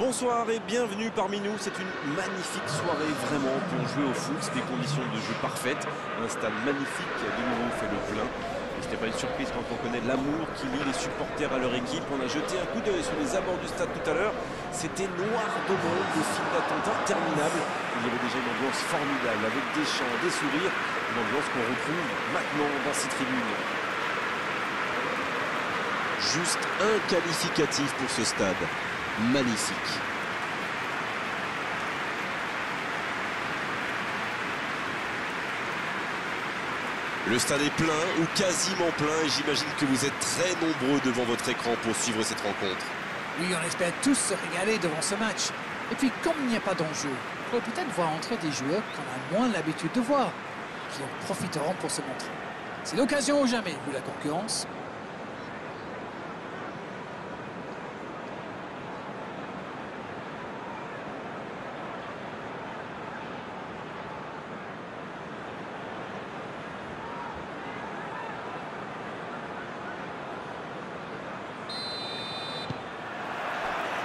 Bonsoir et bienvenue parmi nous. C'est une magnifique soirée vraiment pour jouer au foot. C'est des conditions de jeu parfaites. Un stade magnifique qui a de nouveau fait le plein. Et ce n'est pas une surprise quand on connaît l'amour qui lie les supporters à leur équipe. On a jeté un coup d'œil sur les abords du stade tout à l'heure. C'était noir de monde, des files d'attente interminables. Il y avait déjà une ambiance formidable avec des chants, des sourires. Une ambiance qu'on retrouve maintenant dans ces tribunes. Juste un qualificatif pour ce stade. Magnifique. Le stade est plein ou quasiment plein et j'imagine que vous êtes très nombreux devant votre écran pour suivre cette rencontre. Oui, on espère tous se régaler devant ce match. Et puis, comme il n'y a pas d'enjeu, on pourrait peut-être voir entrer des joueurs qu'on a moins l'habitude de voir, qui en profiteront pour se montrer. C'est l'occasion ou jamais, vu la concurrence.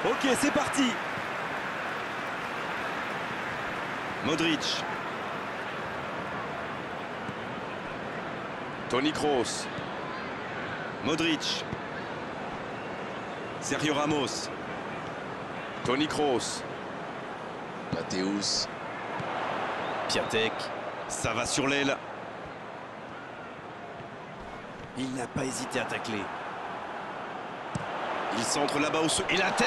Ok, c'est parti. Modric. Toni Kroos. Modric. Sergio Ramos. Toni Kroos. Matthäus. Piatek. Ça va sur l'aile. Il n'a pas hésité à tacler. Il centre là-bas au et la tête.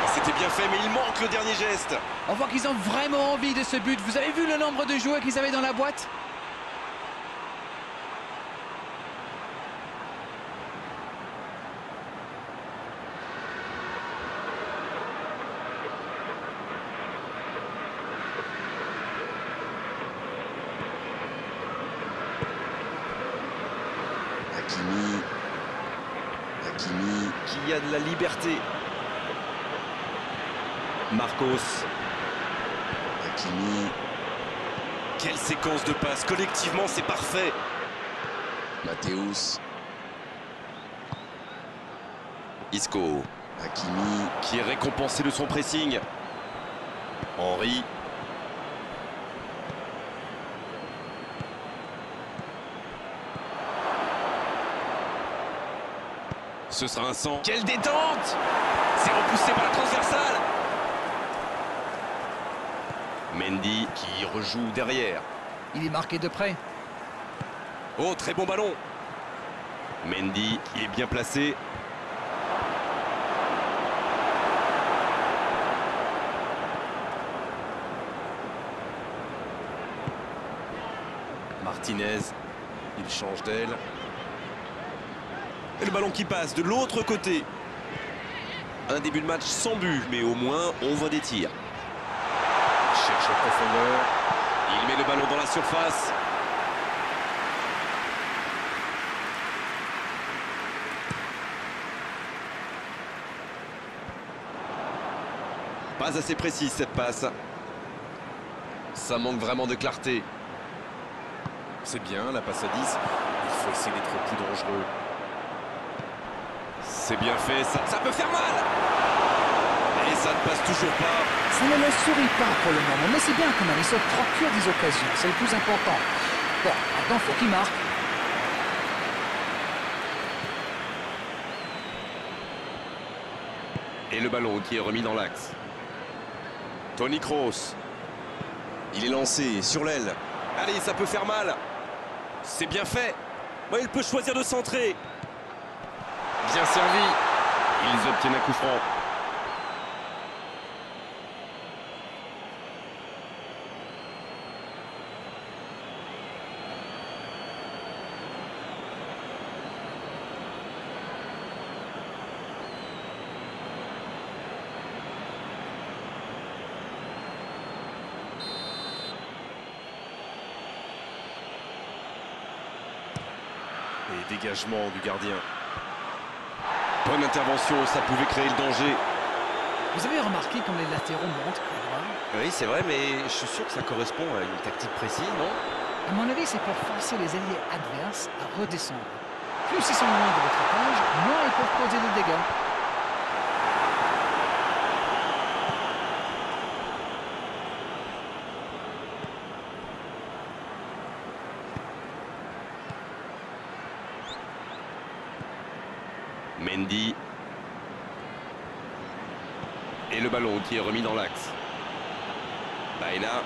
C'était bien fait, mais il manque le dernier geste. On voit qu'ils ont vraiment envie de ce but. Vous avez vu le nombre de joueurs qu'ils avaient dans la boîte? Hakimi qui a de la liberté. Marcos. Hakimi. Quelle séquence de passes. Collectivement, c'est parfait. Matthäus. Isco. Hakimi qui est récompensé de son pressing. Henry. Ce sera un centre. Quelle détente! C'est repoussé par la transversale. Mendy qui rejoue derrière. Il est marqué de près. Oh, très bon ballon. Mendy qui est bien placé. Martinez, il change d'aile. Et le ballon qui passe de l'autre côté. Un début de match sans but, mais au moins on voit des tirs. Il cherche en profondeur. Il met le ballon dans la surface. Pas assez précise cette passe. Ça manque vraiment de clarté. C'est bien la passe à 10. Il faut essayer d'être plus dangereux. C'est bien fait, ça peut faire mal. Et ça ne passe toujours pas. Ça ne leur sourit pas pour le moment, mais c'est bien quand même. Ils se procurent des occasions, c'est le plus important. Bon, maintenant, il faut qu'ils marquent. Et le ballon qui est remis dans l'axe. Toni Kroos. Il est lancé sur l'aile. Allez, ça peut faire mal. C'est bien fait. Ouais, il peut choisir de centrer. Bien servi. Ils obtiennent un coup franc. Et dégagement du gardien. Bonne intervention, ça pouvait créer le danger. Vous avez remarqué comme les latéraux montent à droite? Oui, c'est vrai, mais je suis sûr que ça correspond à une tactique précise, non? À mon avis, c'est pour forcer les alliés adverses à redescendre. Plus ils sont loin de votre étage, moins ils peuvent causer de dégâts. Mendy. Et le ballon qui est remis dans l'axe. Baena.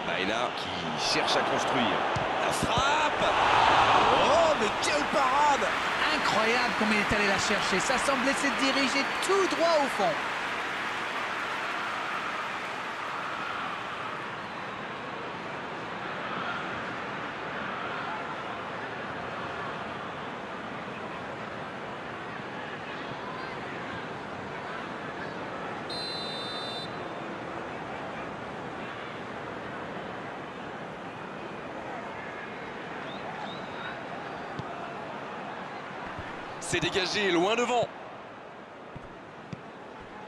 Baena qui cherche à construire. La frappe! Oh, mais quelle parade! Incroyable comme il est allé la chercher. Ça semblait se diriger tout droit au fond. C'est dégagé, loin devant.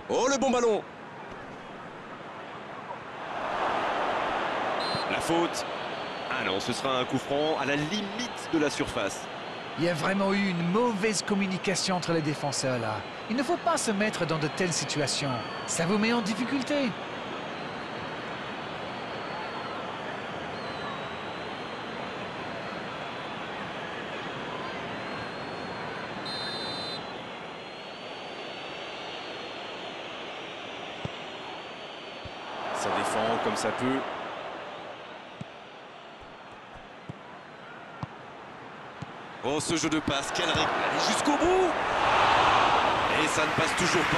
Oh, le bon ballon. La faute. Ah non, ce sera un coup franc à la limite de la surface. Il y a vraiment eu une mauvaise communication entre les défenseurs là. Il ne faut pas se mettre dans de telles situations. Ça vous met en difficulté. Ça défend comme ça peut. Oh, ce jeu de passe, quelle règle. Allez jusqu'au bout. Et ça ne passe toujours pas.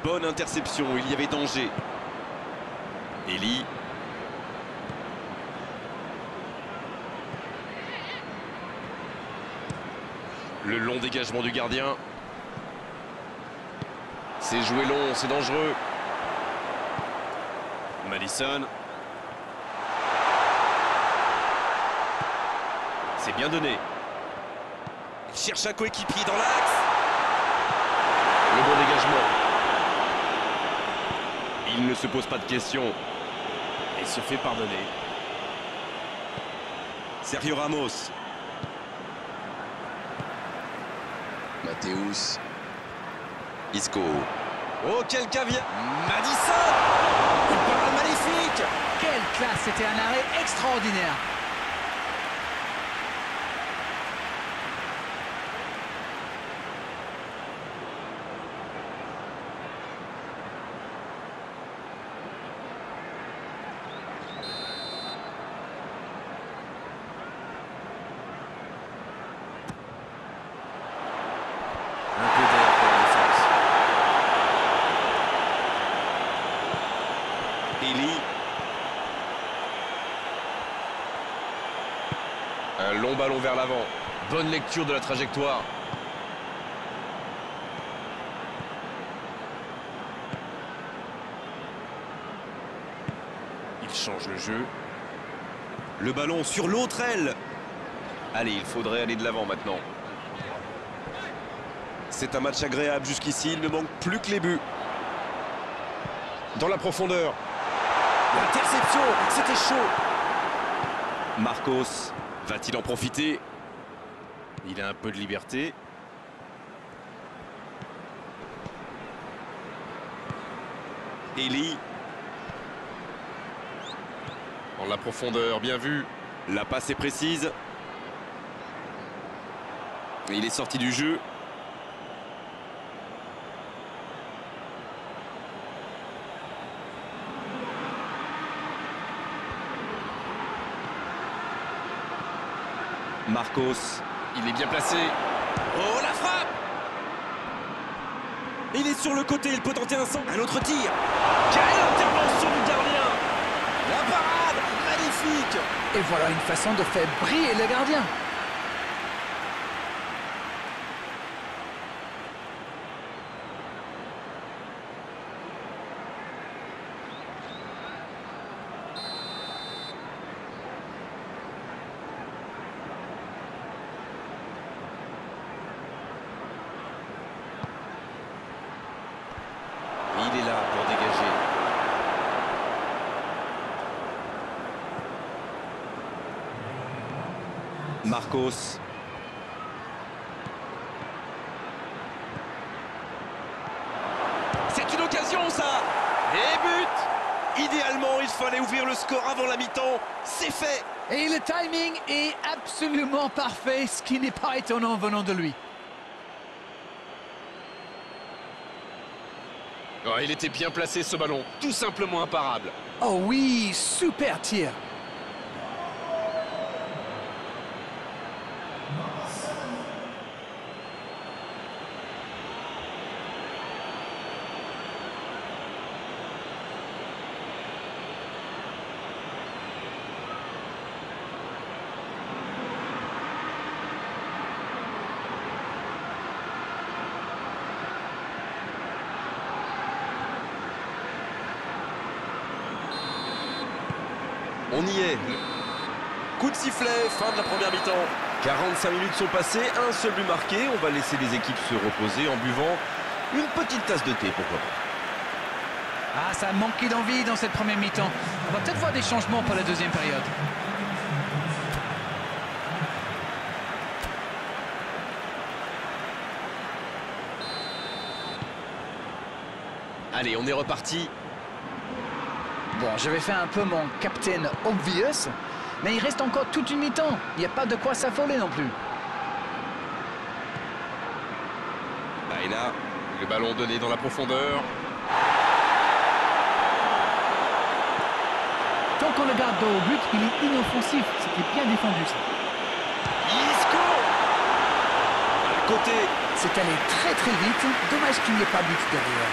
Bonne interception, il y avait danger. Eli. Le long dégagement du gardien. C'est joué long, c'est dangereux. Madison. C'est bien donné. Il cherche un coéquipier dans l'axe. Le bon dégagement. Il ne se pose pas de questions. Il se fait pardonner. Sergio Ramos. Mathéus. Isco. Oh, quel caviar! Madison! Une parade magnifique! Quelle classe! C'était un arrêt extraordinaire. Un long ballon vers l'avant. Bonne lecture de la trajectoire. Il change le jeu. Le ballon sur l'autre aile. Allez, il faudrait aller de l'avant maintenant. C'est un match agréable jusqu'ici. Il ne manque plus que les buts. Dans la profondeur. L'interception, c'était chaud. Marcos, va-t-il en profiter? Il a un peu de liberté. Eli. Dans la profondeur, bien vu. La passe est précise. Il est sorti du jeu. Marcos, il est bien placé. Oh, la frappe! Il est sur le côté, il peut tenter un autre tir. Quelle intervention du gardien! La parade, magnifique! Et voilà une façon de faire briller le gardien. pour dégager. Marcos. C'est une occasion, ça. Et but. Idéalement, il fallait ouvrir le score avant la mi-temps. C'est fait. Et le timing est absolument parfait, ce qui n'est pas étonnant venant de lui. Oh, il était bien placé, ce ballon. Tout simplement imparable. Oh oui, super tir. On y est. Coup de sifflet, fin de la première mi-temps. 45 minutes sont passées, un seul but marqué. On va laisser les équipes se reposer en buvant une petite tasse de thé, pourquoi pas. Ah, ça a manqué d'envie dans cette première mi-temps. On va peut-être voir des changements pour la deuxième période. Allez, on est reparti. Bon, je vais faire un peu mon Captain Obvious, mais il reste encore toute une mi-temps. Il n'y a pas de quoi s'affoler non plus. Là, le ballon donné dans la profondeur. Tant qu'on le garde dos au but, il est inoffensif. C'était bien défendu, ça. Isco. À côté. C'est allé très très vite. Dommage qu'il n'y ait pas but derrière.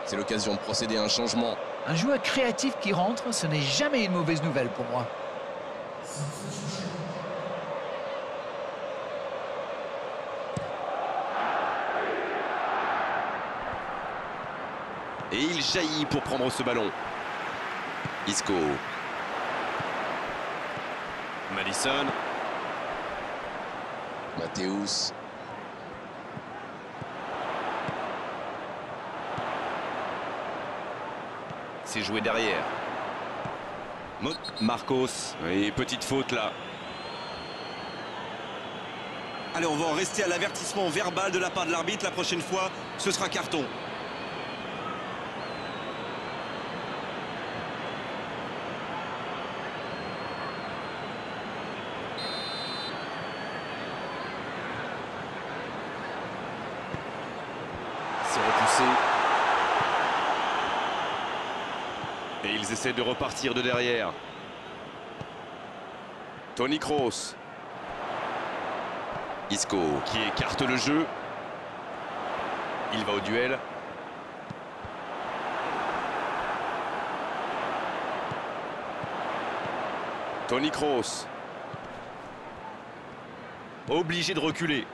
C'est l'occasion de procéder à un changement. Un joueur créatif qui rentre, ce n'est jamais une mauvaise nouvelle pour moi. Et il jaillit pour prendre ce ballon. Isco. Madison. Mathéus. C'est joué derrière. Marcos. Et petite faute là. Allez, on va en rester à l'avertissement verbal de la part de l'arbitre. La prochaine fois, ce sera carton. C'est repoussé. Et ils essaient de repartir de derrière. Toni Kroos. Isco qui écarte le jeu. Il va au duel. Toni Kroos. Obligé de reculer.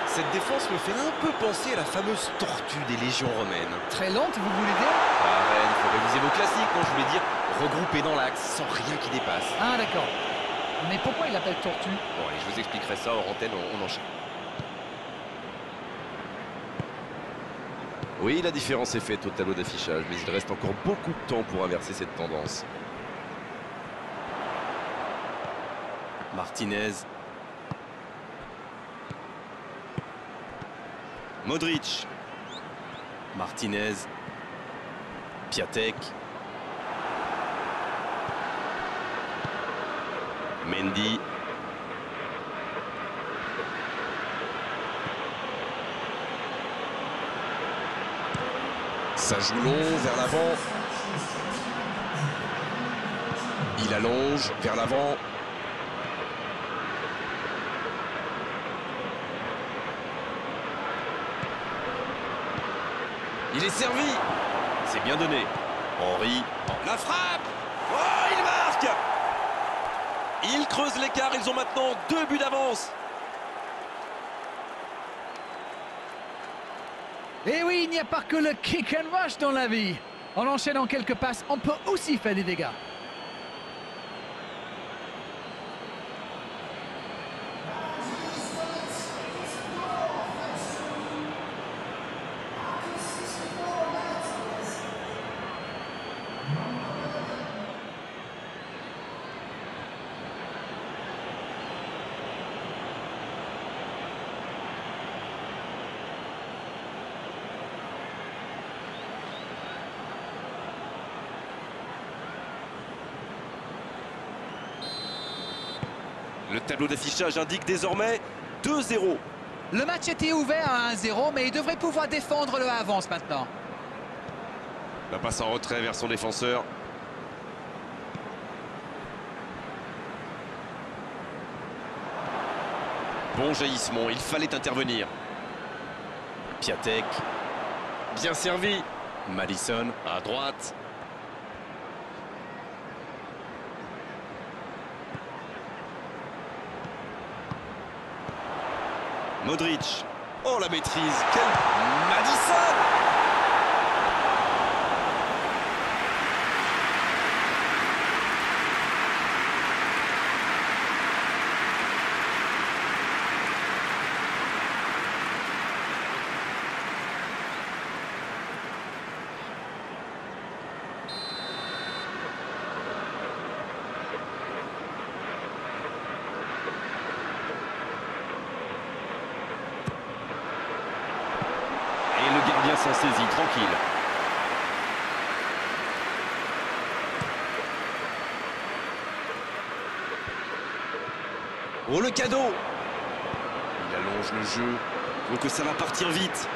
Cette défense me fait un peu penser à la fameuse tortue des légions romaines. Très lente, vous voulez dire? Ah, Rennes, faut réviser vos classiques, moi je voulais dire regrouper dans l'axe, sans rien qui dépasse. Ah, d'accord. Mais pourquoi il l'appelle tortue? Bon, allez, je vous expliquerai ça hors antenne, on enchaîne. Oui, la différence est faite au tableau d'affichage, mais il reste encore beaucoup de temps pour inverser cette tendance. Martinez. Modric. Martinez. Piatek. Mendy. Ça joue long vers l'avant. Il allonge vers l'avant. Il est servi. C'est bien donné. Henry. La frappe. Oh, il marque. Ils creusent l'écart. Ils ont maintenant 2 buts d'avance. Et oui, il n'y a pas que le kick and rush dans la vie. En enchaînant quelques passes, on peut aussi faire des dégâts. Le tableau d'affichage indique désormais 2-0. Le match était ouvert à 1-0, mais il devrait pouvoir défendre le avance maintenant. La passe en retrait vers son défenseur. Bon jaillissement, il fallait intervenir. Piatek. Bien servi. Madison à droite. Modric. Oh, la maîtrise. Quel Madison! Le gardien s'en saisit, tranquille. Oh, le cadeau! Il allonge le jeu. Donc ça va partir vite.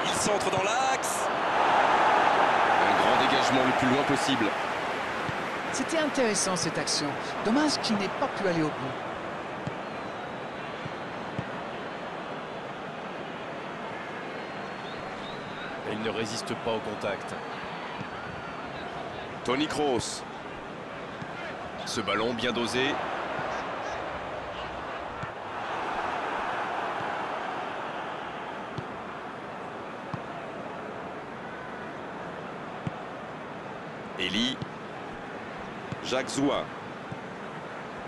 Il centre dans l'axe. Un grand dégagement le plus loin possible. C'était intéressant cette action. Dommage qu'il n'ait pas pu aller au bout. Il ne résiste pas au contact. Toni Kroos. Ce ballon bien dosé. Eli. Jacques Zoua.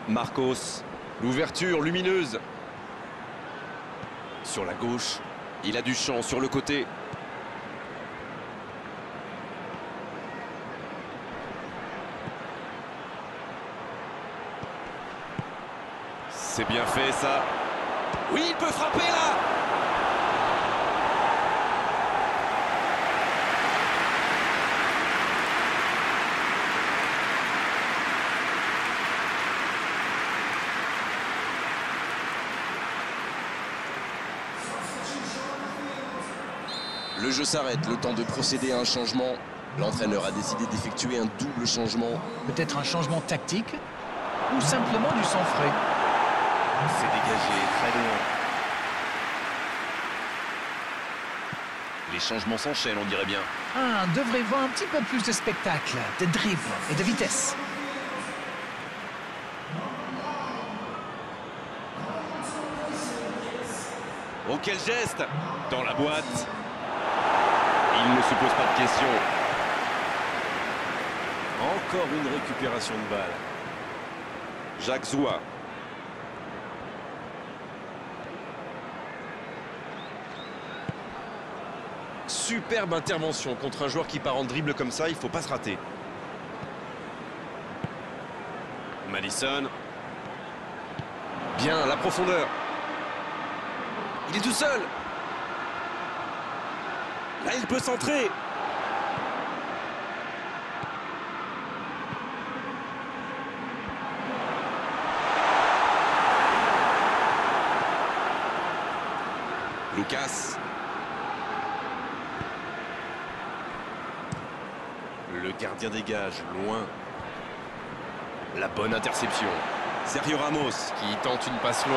Marcos. L'ouverture lumineuse. Sur la gauche. Il a du champ sur le côté. C'est bien fait ça. Oui, il peut frapper là. Le jeu s'arrête, le temps de procéder à un changement. L'entraîneur a décidé d'effectuer un double changement. Peut-être un changement tactique ou simplement du sang frais. C'est dégagé, très loin. Les changements s'enchaînent, on dirait bien. On devrait voir un petit peu plus de spectacle, de dribble et de vitesse. Oh, quel geste! Dans la boîte. Il ne se pose pas de questions. Encore une récupération de balle. Jacques Zoua. Superbe intervention contre un joueur qui part en dribble comme ça, il ne faut pas se rater. Madison. Bien, la profondeur. Il est tout seul. Là, il peut centrer. Lucas. Le gardien dégage, loin. La bonne interception. Sergio Ramos. Qui tente une passe longue.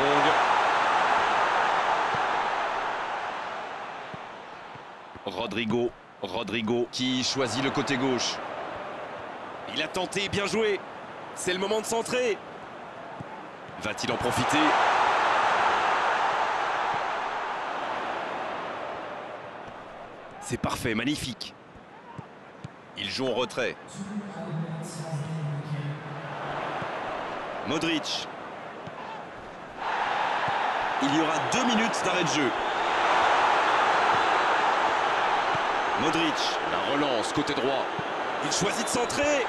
Rodrigo qui choisit le côté gauche. Il a tenté, bien joué. C'est le moment de centrer. Va-t-il en profiter? C'est parfait, magnifique. Il joue en retrait. Modric. Il y aura 2 minutes d'arrêt de jeu. Modric. La relance côté droit. Il choisit de centrer.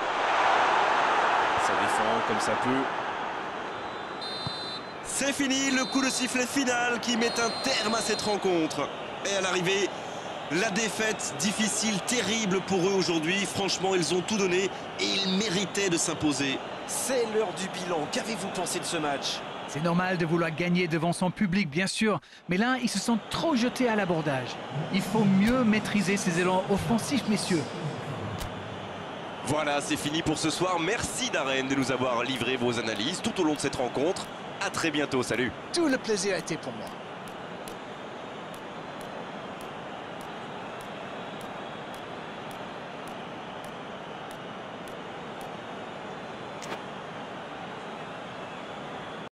Ça défend comme ça peut. C'est fini, le coup de sifflet final qui met un terme à cette rencontre. Et à l'arrivée, la défaite difficile, terrible pour eux aujourd'hui. Franchement, ils ont tout donné et ils méritaient de s'imposer. C'est l'heure du bilan. Qu'avez-vous pensé de ce match? C'est normal de vouloir gagner devant son public, bien sûr. Mais là, ils se sont trop jetés à l'abordage. Il faut mieux maîtriser ses élans offensifs, messieurs. Voilà, c'est fini pour ce soir. Merci Darren de nous avoir livré vos analyses tout au long de cette rencontre. À très bientôt, salut. Tout le plaisir a été pour moi.